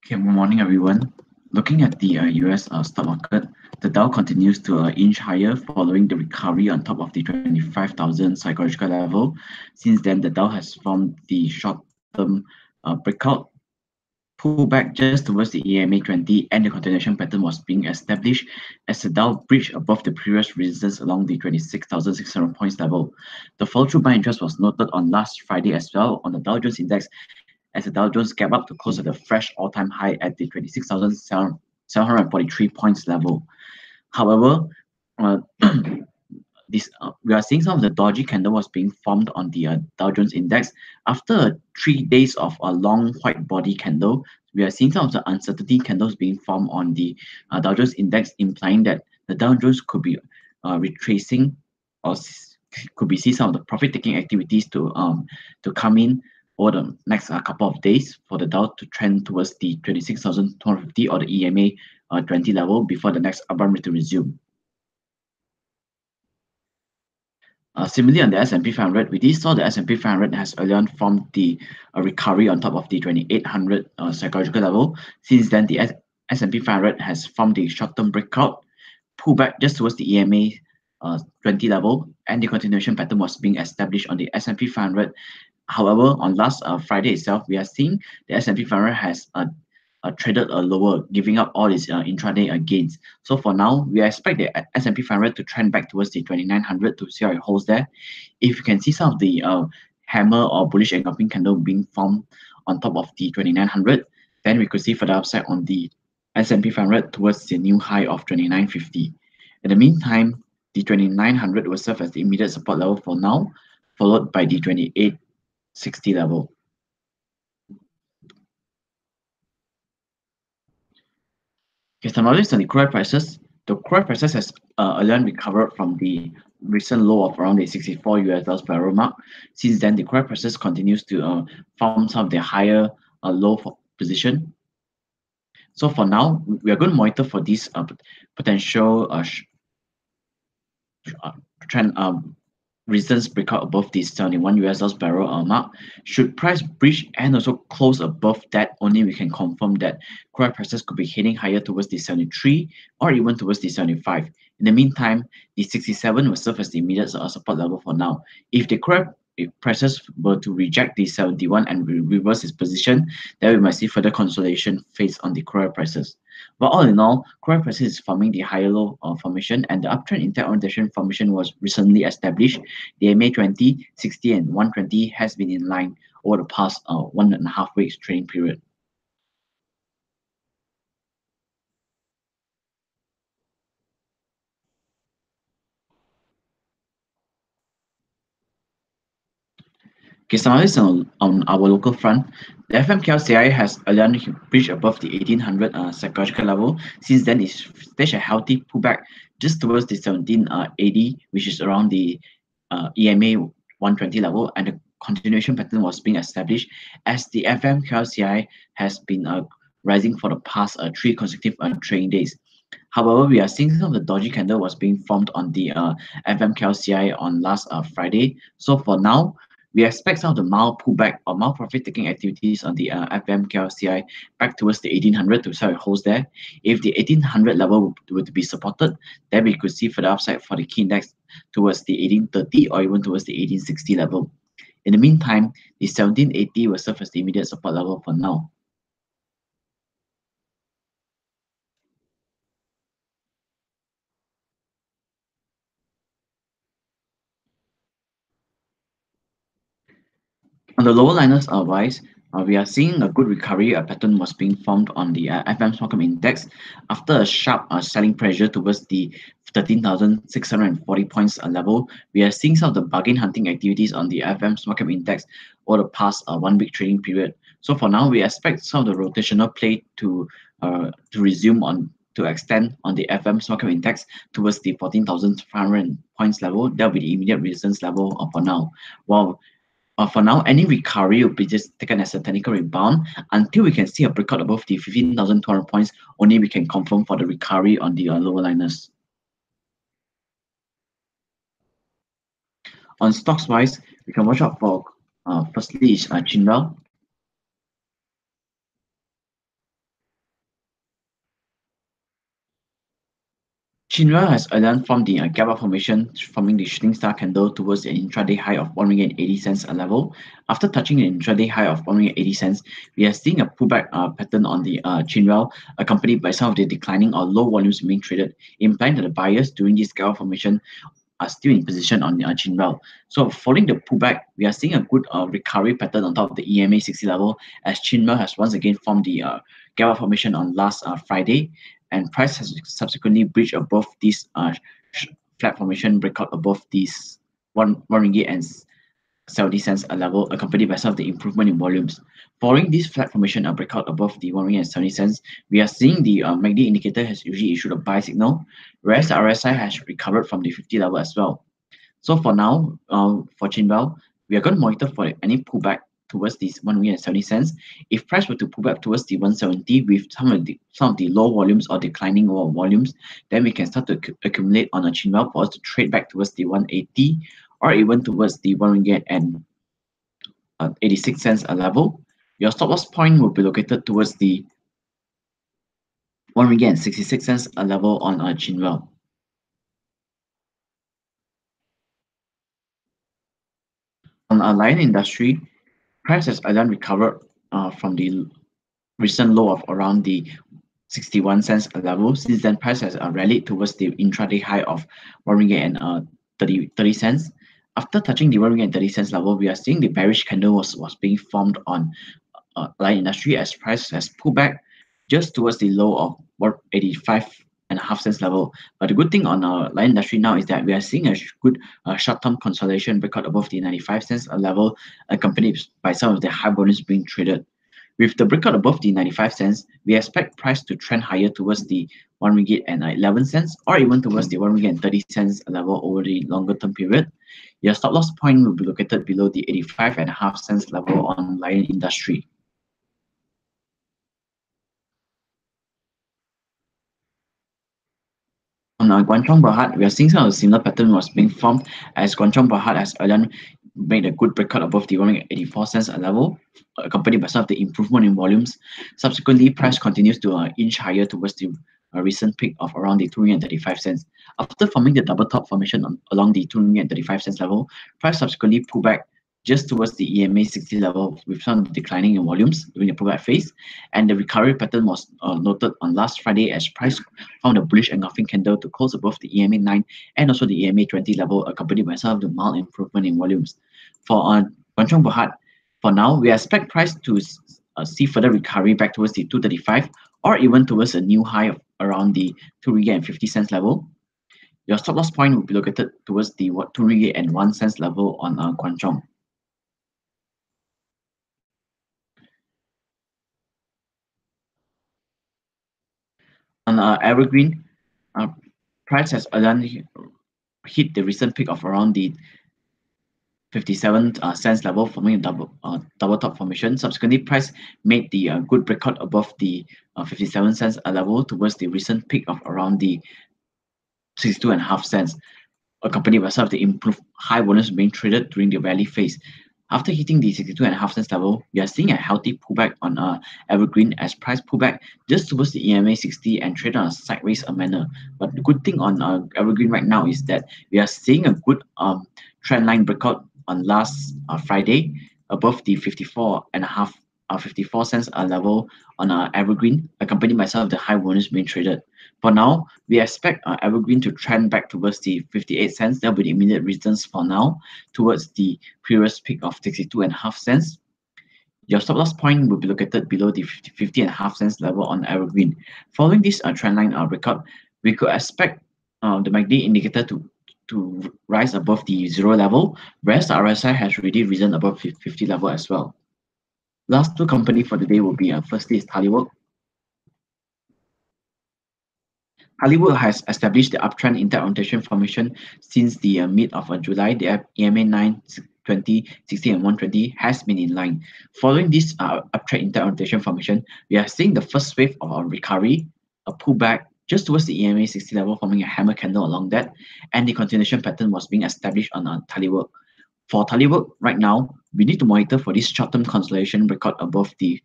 Okay, good morning, everyone. Looking at the US stock market, the Dow continues to inch higher following the recovery on top of the 25,000 psychological level. Since then, the Dow has formed the short-term breakout pullback just towards the EMA 20, and the continuation pattern was being established as the Dow breached above the previous resistance along the 26,600 points level. The follow-through buy interest was noted on last Friday as well on the Dow Jones Index, as the Dow Jones gap up to close at a fresh all-time high at the 26,743 points level. However, uh, we are seeing some of the dodgy candle was being formed on the Dow Jones Index. After 3 days of a long white body candle, we are seeing some of the uncertainty candles being formed on the Dow Jones Index, implying that the Dow Jones could be retracing or could be see some of the profit-taking activities to come in over the next couple of days for the Dow to trend towards the 26,250 or the EMA 20 level before the next upward to resume. Similarly, on the S&P 500, we did saw the S&P 500 has earlier on formed the recovery on top of the 2800 psychological level. Since then, the S&P 500 has formed the short-term breakout, pullback just towards the EMA 20 level, and the continuation pattern was being established on the S&P 500. However, on last Friday itself, we are seeing the S&P 500 has traded lower, giving up all its intraday gains. So for now, we expect the S&P 500 to trend back towards the 2900 to see how it holds there. If you can see some of the hammer or bullish engulfing candle being formed on top of the 2900, then we could see further upside on the S&P 500 towards the new high of 2950. In the meantime, the 2900 will serve as the immediate support level for now, followed by the 2860 level. Okay, summarizing on the crude oil prices, the crude oil prices has earlier recovered from the recent low of around the $64 per barrel mark. Since then, the crude oil prices continues to form some of the higher low position. So for now, we are going to monitor for this potential trend resistance breakout above the $71 barrel mark. Should price breach and also close above that, only we can confirm that crude oil prices could be heading higher towards the 73 or even towards the 75. In the meantime, the 67 will serve as the immediate support level for now. If the crude prices were to reject the 71 and reverse its position, then we might see further consolidation phase on the crude oil prices. But all in all, crude oil prices is forming the higher low formation, and the uptrend in tech orientation formation was recently established. The MA 20, 60, and 120 has been in line over the past 1.5 weeks trading period. Okay, summarizing on our local front, the FMKLCI has earlier breached above the 1800 psychological level. Since then, it's staged a healthy pullback just towards the 1780, which is around the EMA 120 level, and the continuation pattern was being established as the FMKLCI has been rising for the past 3 consecutive trading days. However, we are seeing some of the dodgy candle was being formed on the FMKLCI on last Friday. So for now, we expect some of the mild pullback or mild profit-taking activities on the FMKLCI back towards the 1800 to see how it holds there. If the 1800 level were to be supported, then we could see further upside for the key index towards the 1830 or even towards the 1860 level. In the meantime, the 1780 will serve as the immediate support level for now. On the lower liners wise, we are seeing a good recovery pattern was being formed on the FM Smallcap Index after a sharp selling pressure towards the 13,640 points level. We are seeing some of the bargain hunting activities on the FM Smallcap Index over the past 1 week trading period. So for now, we expect some of the rotational play to resume on to extend on the FM Smallcap Index towards the 14,500 points level. That will be the immediate resistance level for now. While for now, any recovery will be just taken as a technical rebound until we can see a breakout above the 15,200 points. Only we can confirm for the recovery on the lower liners. On stocks wise, we can watch out for firstly is Jindal. Chinwell has earlier formed the gap up formation, forming the shooting star candle towards an intraday high of 1 ringgit and 80 cents a level. After touching an intraday high of 1 ringgit 80 cents, we are seeing a pullback pattern on the Chinwell, accompanied by some of the declining or low volumes being traded, implying that the buyers during this gap up formation are still in position on the Chinwell. So following the pullback, we are seeing a good recovery pattern on top of the EMA 60 level as Chinwell has once again formed the gap up formation on last Friday, and price has subsequently breached above this flat formation breakout above this one ringgit and 70 cents a level, accompanied by some of the improvement in volumes. Following this flat formation a breakout above the 1 ringgit and 70 cents, we are seeing the MACD indicator has usually issued a buy signal, whereas the RSI has recovered from the 50 level as well. So for now, for Chinwell, we are going to monitor for any pullback towards these 1 ringgit and 70 cents. If price were to pull back towards the 170 with some of the low volumes or declining volumes, then we can start to accumulate on a Chinwell for us to trade back towards the 180 or even towards the 1 ringgit and 86 cents a level. Your stop loss point will be located towards the 1 ringgit and 66 cents a level on Chinwell. On a lion industry, price has again recovered from the recent low of around the 61 cents a level. Since then, price has rallied towards the intraday high of 1 ringgit and 30 cents. After touching the 1 ringgit and 30 cents level, we are seeing the bearish candle was being formed on light industry as price has pulled back just towards the low of 185.5 cents level. But the good thing on our light industry now is that we are seeing a good short-term consolidation breakout above the 95 cents level, accompanied by some of the high volumes being traded. With the breakout above the 95 cents, we expect price to trend higher towards the 1 ringgit and 11 cents or even towards the 1 ringgit and 30 cents level over the longer term period. Your stop loss point will be located below the 85.5 cents level on Lion Industry. On Guangzhou Berhad, we are seeing some of the similar pattern was being formed as Guangzhou Berhad has again made a good breakout above the 184 cents level, accompanied by some of the improvement in volumes. Subsequently, price continues to inch higher towards the recent peak of around the 235 cents. After forming the double top formation along the 235 cents level, price subsequently pulled back just towards the EMA 60 level with some declining in volumes during the pullback phase, and the recovery pattern was noted on last Friday as price found a bullish engulfing candle to close above the EMA 9 and also the EMA 20 level, accompanied by some of the mild improvement in volumes. For Guangzhou Berhad, for now, we expect price to see further recovery back towards the 235 or even towards a new high of around the 2 ringgit and 50 cents level. Your stop loss point will be located towards the 2 ringgit and 1 cents level on Guangzhou. On Evergreen, uh, price has again hit the recent peak of around the 57 cents level, forming a double top formation. Subsequently, price made the good breakout above the 57 cents level towards the recent peak of around the 62.5 cents, accompanied by some of the improved high volumes being traded during the rally phase. After hitting the 62.5 cents level, we are seeing a healthy pullback on Evergreen as price pullback just towards the EMA 60 and trade on a sideways manner. But the good thing on Evergreen right now is that we are seeing a good trend line breakout on last Friday above the 54 cents level on Evergreen, accompanied by some of the high volumes being traded. For now, we expect Evergreen to trend back towards the 58 cents. That will be the immediate reasons for now towards the previous peak of 62.5 cents. Your stop loss point will be located below the 50.5 cents level on Evergreen. Following this trend line breakout, we could expect the MACD indicator to rise above the 0 level, whereas the RSI has already risen above 50 level as well. Last two company for the day will be firstly is Taliwork. Hollywood has established the uptrend interorientation formation since the mid of July. The EMA 9, 20, 60, and 120 has been in line. Following this uptrend interorientation formation, we are seeing the first wave of a recovery, a pullback just towards the EMA 60 level, forming a hammer candle along that, and the continuation pattern was being established on Taliwork. For Taliwork, right now, we need to monitor for this short-term consolidation record above the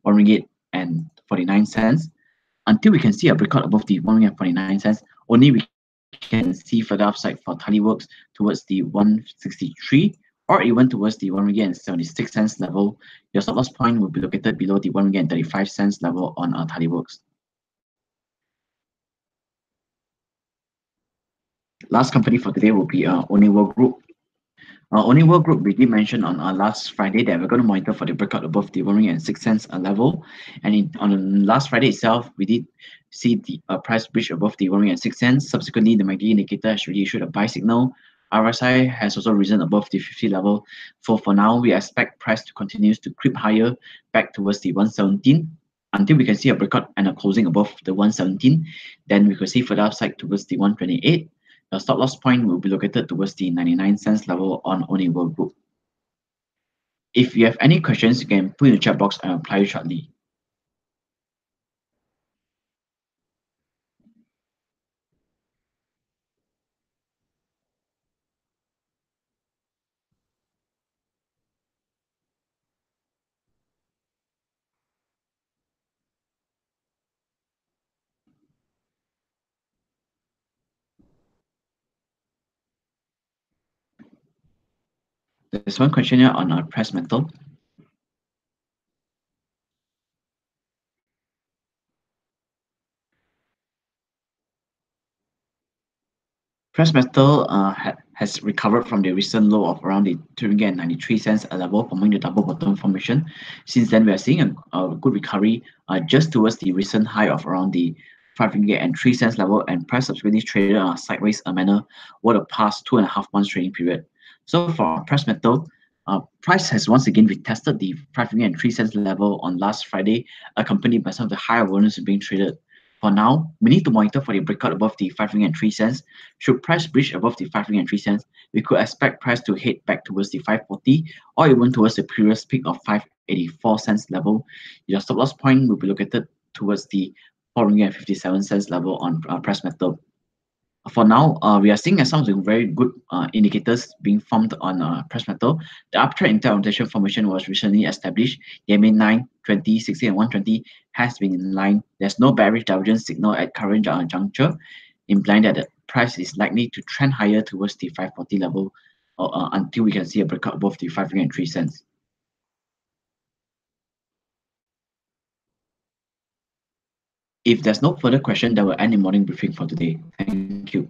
1 ringgit and 49 cents until we can see a breakout above the 1 ringgit and 49 cents only we can see further upside for Works towards the 163 or even towards the 1 ringgit and 76 cents level. Your stop loss point will be located below the 1 ringgit and 35 cents level on Works. Last company for today will be Oniwo Group. Only World Group, we did mention on last Friday that we're going to monitor for the breakout above the 1 ringgit and 6 cents level. And on last Friday itself, we did see the price breach above the 1 ringgit and 6 cents. Subsequently, the MACD indicator has really issued a buy signal. RSI has also risen above the 50 level. So for now, we expect price to continue to creep higher back towards the 117 until we can see a breakout and a closing above the 117. Then we could see further upside towards the 128. The stop loss point will be located towards the 99 cents level on Only World Group. If you have any questions, you can put in the chat box and I'll reply you shortly. There's one question here on press metal. Press metal has recovered from the recent low of around the 2 ringgit and 93 cents level, forming the double bottom formation. Since then, we are seeing a good recovery just towards the recent high of around the 5 ringgit and 3 cents level, and price subsequently traded on a sideways manner over the past 2.5 months trading period. So for press metal, price has once again retested the 5 ringgit and 3 cents level on last Friday, accompanied by some of the higher volumes being traded. For now, we need to monitor for the breakout above the 5 ringgit and 3 cents. Should price breach above the 5 ringgit and 3 cents, we could expect price to head back towards the 540 or even towards the previous peak of 584 cents level. Your stop loss point will be located towards the 4 ringgit and 57 cents level on press metal. For now, we are seeing some of the very good indicators being formed on press metal. The uptrend interpretation formation was recently established. The MA9, 20, 60, and 120 has been in line. There's no bearish divergence signal at current juncture, implying that the price is likely to trend higher towards the 540 level until we can see a breakout above the 5 ringgit and 3 cents. If there's no further question, that will end the morning briefing for today. Thank you.